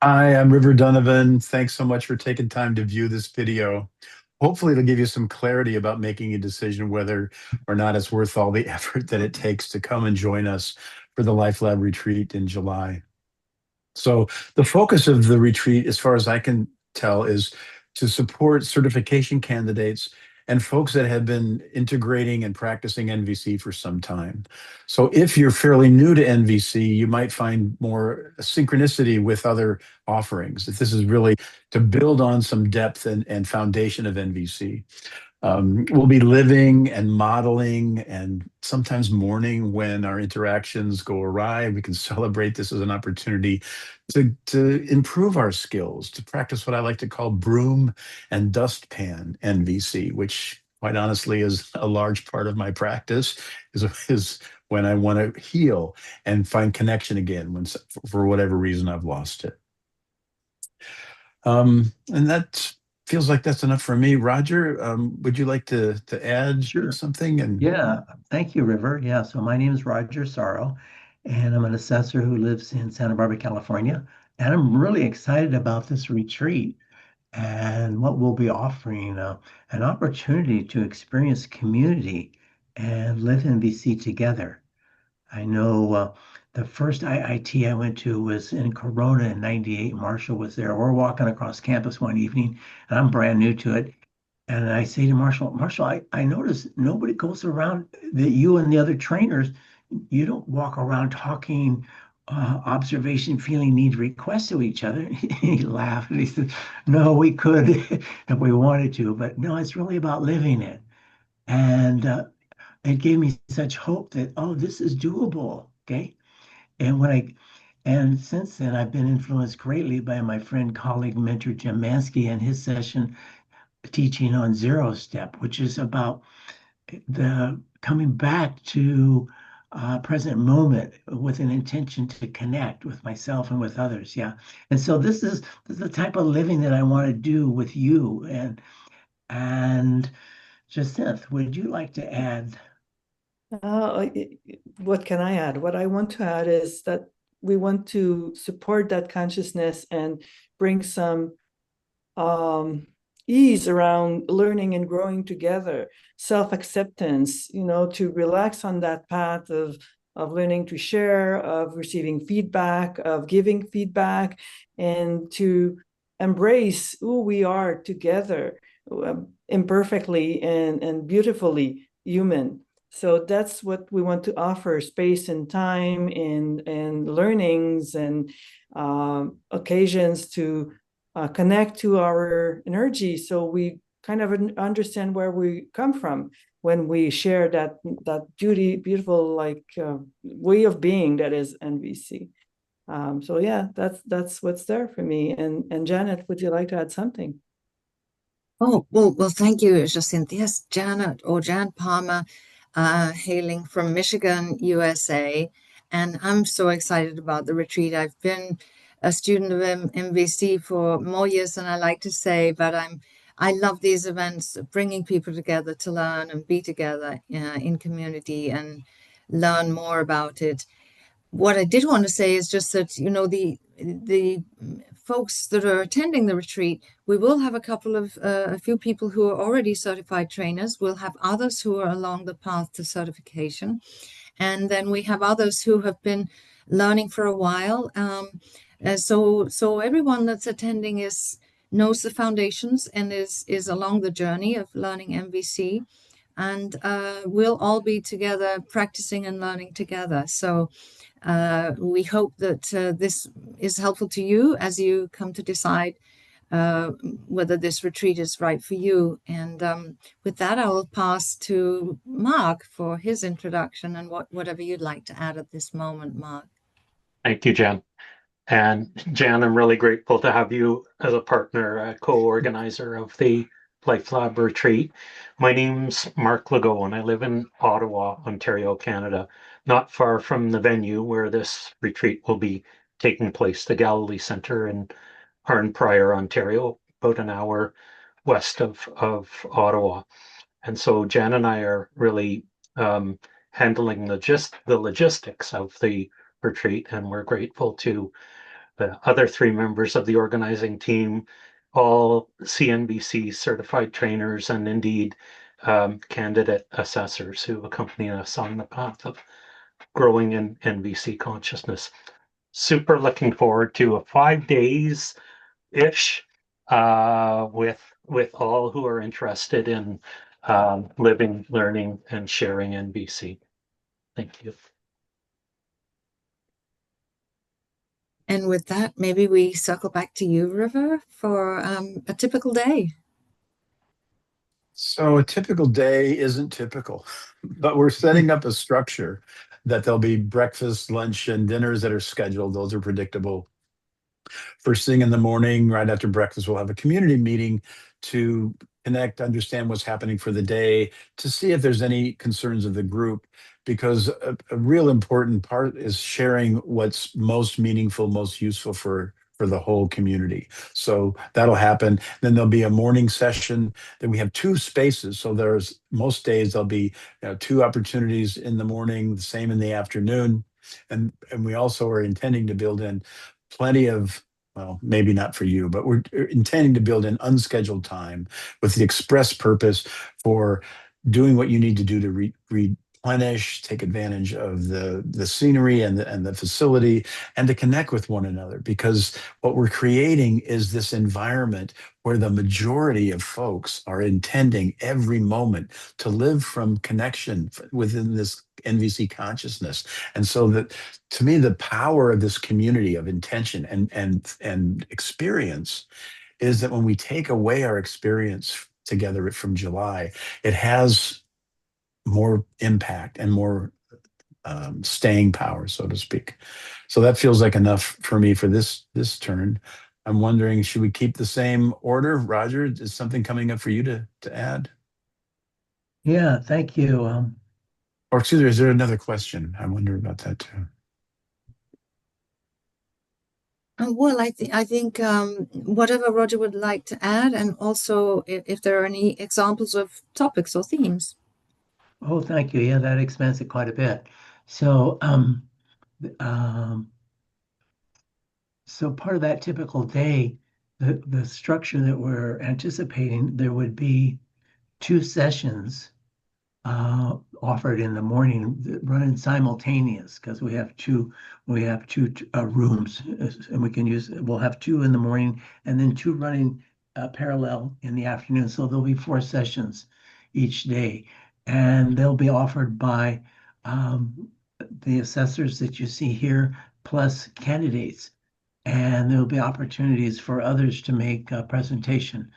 Hi, I'm River Donovan. Thanks so much for taking time to view this video. Hopefully, it'll give you some clarity about making a decision whether or not it's worth all the effort that it takes to come and join us for the Life Lab retreat in July. So, the focus of the retreat, as far as I can tell, is to support certification candidates and folks that have been integrating and practicing NVC for some time. So, if you're fairly new to NVC, you might find more synchronicity with other offerings. That this is really to build on some depth and foundation of NVC. We'll be living and modeling and sometimes mourning when our interactions go awry. We can celebrate this as an opportunity to improve our skills, to practice what I like to call broom and dustpan NVC, which quite honestly is a large part of my practice, is when I want to heal and find connection again when for whatever reason I've lost it. And that feels like that's enough for me. Roger, would you like to add Sure. something? And Yeah. Thank you, River. Yeah. So my name is Roger Sorrow, and I'm an assessor who lives in Santa Barbara, California. And I'm really excited about this retreat and what we'll be offering an opportunity to experience community and live in BC together. I know the first IIT I went to was in Corona in '98. Marshall was there. We're walking across campus one evening, and I'm brand new to it. And I say to Marshall, I notice nobody goes around that you and the other trainers, you don't walk around talking observation, feeling, need, requests to each other. He laughed and he said, no, we could if we wanted to, but no, it's really about living it. And it gave me such hope that, oh, this is doable. Okay. And and since then, I've been influenced greatly by my friend, colleague, mentor, Jim Mansky and his session teaching on zero step, which is about the coming back to present moment with an intention to connect with myself and with others. Yeah. And so this is the type of living that I want to do with you. And Jacinth, would you like to add? Uh, what can I add? What I want to add is that we want to support that consciousness and bring some ease around learning and growing together, self-acceptance, to relax on that path of learning to share, of receiving feedback, of giving feedback, and to embrace who we are together, imperfectly and beautifully human. So that's what we want to offer: space and time and learnings and occasions to connect to our energy, so we kind of understand where we come from when we share that beautiful way of being that is NVC. So yeah, that's what's there for me. And Janet, would you like to add something? Oh, well, thank you, Jacinth. Yes, Janet or Jan Palmer, hailing from Michigan, USA. And I'm so excited about the retreat. I've been a student of MVC for more years than I like to say, but I love these events, bringing people together to learn and be together in community and learn more about it. What I did want to say is just that, the folks that are attending the retreat, we will have a few people who are already certified trainers. We'll have others who are along the path to certification. And then we have others who have been learning for a while. So everyone that's attending knows the foundations and is along the journey of learning MVC. And we'll all be together practicing and learning together. So we hope that this is helpful to you as you come to decide uh, whether this retreat is right for you. And with that, I will pass to Mark for his introduction and whatever you'd like to add at this moment, Mark. Thank you, Jan. And Jan, I'm really grateful to have you as a partner, a co-organizer of the Life-Lab retreat. My name's Mark Legault, and I live in Ottawa, Ontario, Canada, not far from the venue where this retreat will be taking place, the Galilee Centre in Arnprior, Ontario, about an hour west of Ottawa. And so Jan and I are really handling the logistics of the retreat, and we're grateful to the other three members of the organizing team, all CNBC certified trainers, and indeed candidate assessors who accompany us on the path of growing in NVC consciousness. Super looking forward to a 5 days ish with all who are interested in living, learning, and sharing NVC. Thank you. And with that, maybe we circle back to you, River, for a typical day. So a typical day isn't typical, but we're setting up a structure that there'll be breakfast, lunch, and dinners that are scheduled. Those are predictable. First thing in the morning, right after breakfast, we'll have a community meeting to connect, understand what's happening for the day, to see if there's any concerns of the group, because a real important part is sharing what's most meaningful, most useful for the whole community. So that'll happen. Then there'll be a morning session. Then we have two spaces. So there's most days there'll be two opportunities in the morning, the same in the afternoon. And we also are intending to build in plenty of, well, maybe not for you, but we're intending to build in unscheduled time with the express purpose for doing what you need to do to replenish, take advantage of the scenery and the facility, and to connect with one another. Because what we're creating is this environment where the majority of folks are intending every moment to live from connection within this NVC consciousness. And so that, to me, the power of this community of intention and experience is that when we take away our experience together from July, it has more impact and more staying power, so to speak. So that feels like enough for me for this turn. I'm wondering, should we keep the same order? Roger, is something coming up for you to add? Yeah, thank you. Or excuse me, is there another question? I wonder about that too. Well, I think whatever Roger would like to add, and also if there are any examples of topics or themes. Oh, thank you. Yeah, that expands it quite a bit. So, um, so part of that typical day, the structure that we're anticipating, there would be two sessions offered in the morning running simultaneous, because we have two rooms, and we'll have two in the morning and then two running parallel in the afternoon. So there'll be four sessions each day, and they'll be offered by the assessors that you see here, plus candidates. And there'll be opportunities for others to make a presentation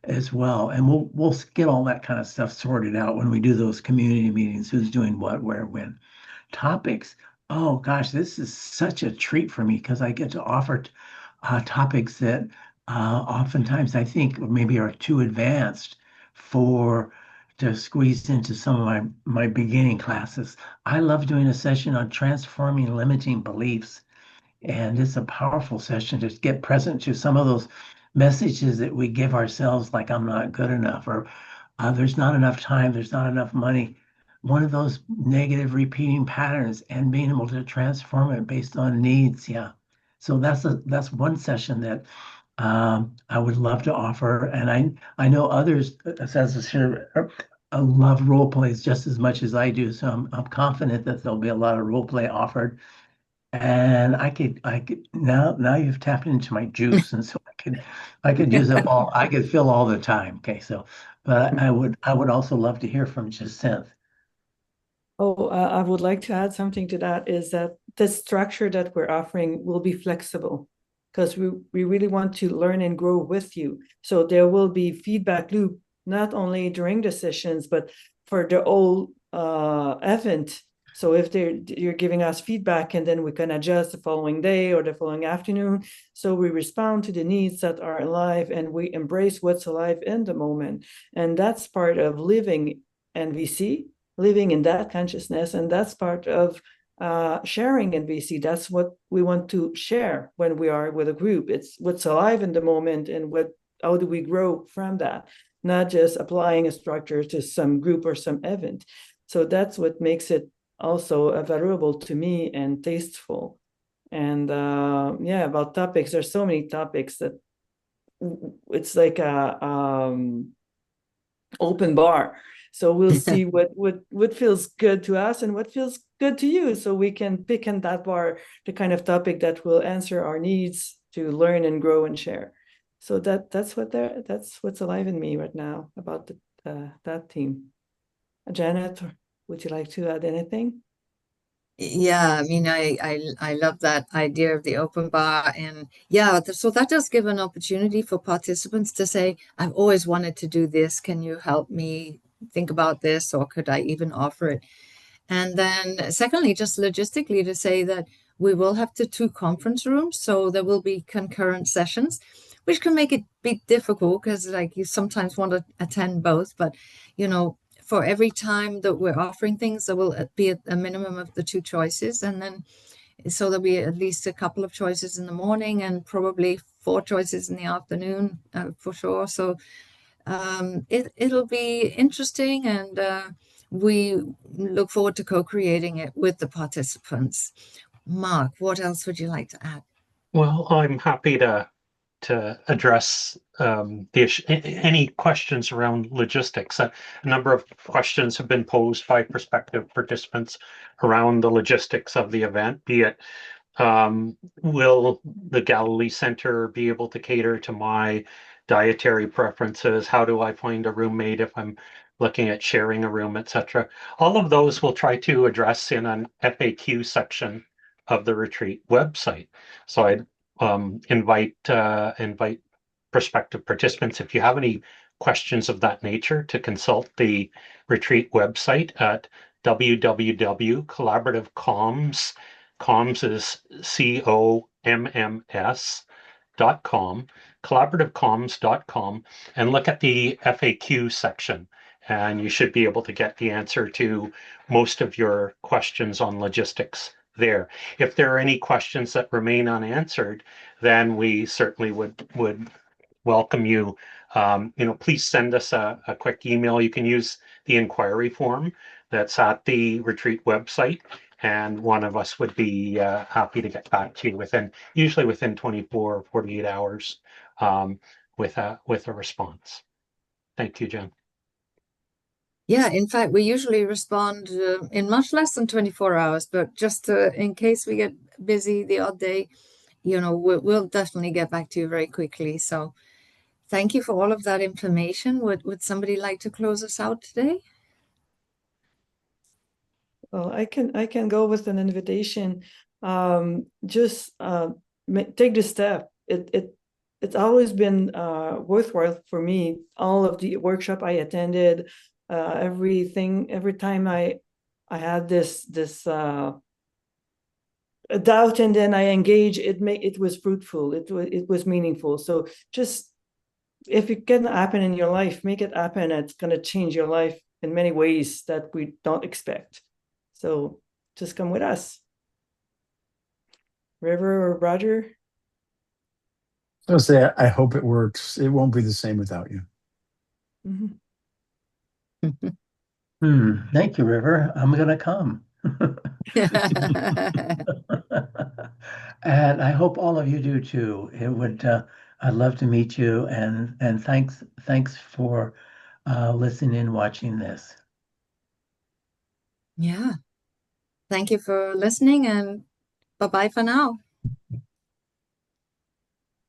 as well. And we'll get all that kind of stuff sorted out when we do those community meetings, who's doing what, where, when. Topics. Oh gosh, this is such a treat for me, because I get to offer topics that oftentimes I think maybe are too advanced to squeeze into some of my beginning classes. I love doing a session on transforming limiting beliefs. And it's a powerful session to get present to some of those messages that we give ourselves, like I'm not good enough, or there's not enough time, there's not enough money. One of those negative repeating patterns, and being able to transform it based on needs. Yeah. So that's one session that I would love to offer. And I know others, as here, love role plays just as much as I do. So I'm confident that there'll be a lot of role play offered. And I could now you've tapped into my juice, and so I could use up all, I could fill all the time. Okay, so but I would also love to hear from Jacinth. Oh, I would like to add something to that, is that the structure that we're offering will be flexible, because we really want to learn and grow with you. So there will be feedback loop, not only during the sessions, but for the whole event. So if you're giving us feedback, and then we can adjust the following day or the following afternoon. So we respond to the needs that are alive, and we embrace what's alive in the moment. And that's part of living NVC, living in that consciousness. And that's part of sharing NVC. That's what we want to share when we are with a group. It's what's alive in the moment, and how do we grow from that, not just applying a structure to some group or some event. So that's what makes it also valuable to me and tasteful. And yeah, about topics, there's so many topics that it's like a open bar. So we'll see what feels good to us and what feels good to you, so we can pick in that bar the kind of topic that will answer our needs to learn and grow and share. So that's what's alive in me right now about that theme. Janet, would you like to add anything? Yeah, I mean, I love that idea of the open bar, and yeah, so that does give an opportunity for participants to say, "I've always wanted to do this. Can you help me think about this, or could I even offer it?" And then, secondly, just logistically to say that we will have the two conference rooms, so there will be concurrent sessions, which can make it be difficult because, like, you sometimes want to attend both, but you know, for every time that we're offering things, there will be a minimum of the two choices, and then so there'll be at least a couple of choices in the morning and probably four choices in the afternoon, for sure. So it'll be interesting, and we look forward to co-creating it with the participants. Mark, what else would you like to add? Well, I'm happy to address any questions around logistics. A number of questions have been posed by prospective participants around the logistics of the event, be it will the Galilee Center be able to cater to my dietary preferences? How do I find a roommate if I'm looking at sharing a room, etc.? All of those we'll try to address in an FAQ section of the retreat website. So I invite prospective participants, if you have any questions of that nature, to consult the retreat website at www.collaborativecomms. Comms is COMMS.com, collaborativecomms.com, and look at the FAQ section. And you should be able to get the answer to most of your questions on logistics there. If there are any questions that remain unanswered, then we certainly would welcome you. Please send us a quick email. You can use the inquiry form that's at the retreat website, and one of us would be happy to get back to you usually within 24 or 48 hours, with a response. Thank you, Jen. Yeah, in fact, we usually respond in much less than 24 hours, but just in case we get busy the odd day, we'll definitely get back to you very quickly. So thank you for all of that information. Would somebody like to close us out today? Well, I can go with an invitation. Just take the step. It's always been worthwhile for me. All of the workshop I attended, every time I had this doubt, and then I engage, it was fruitful. It was meaningful. So just, if it can happen in your life, make it happen. It's going to change your life in many ways that we don't expect. So just come with us. River or Roger? I'll say I hope it works. It won't be the same without you. Mm-hmm. Thank you, River. I'm gonna come. And I hope all of you do too. I'd love to meet you, and thanks for listening and watching this. Yeah. Thank you for listening, and bye-bye for now.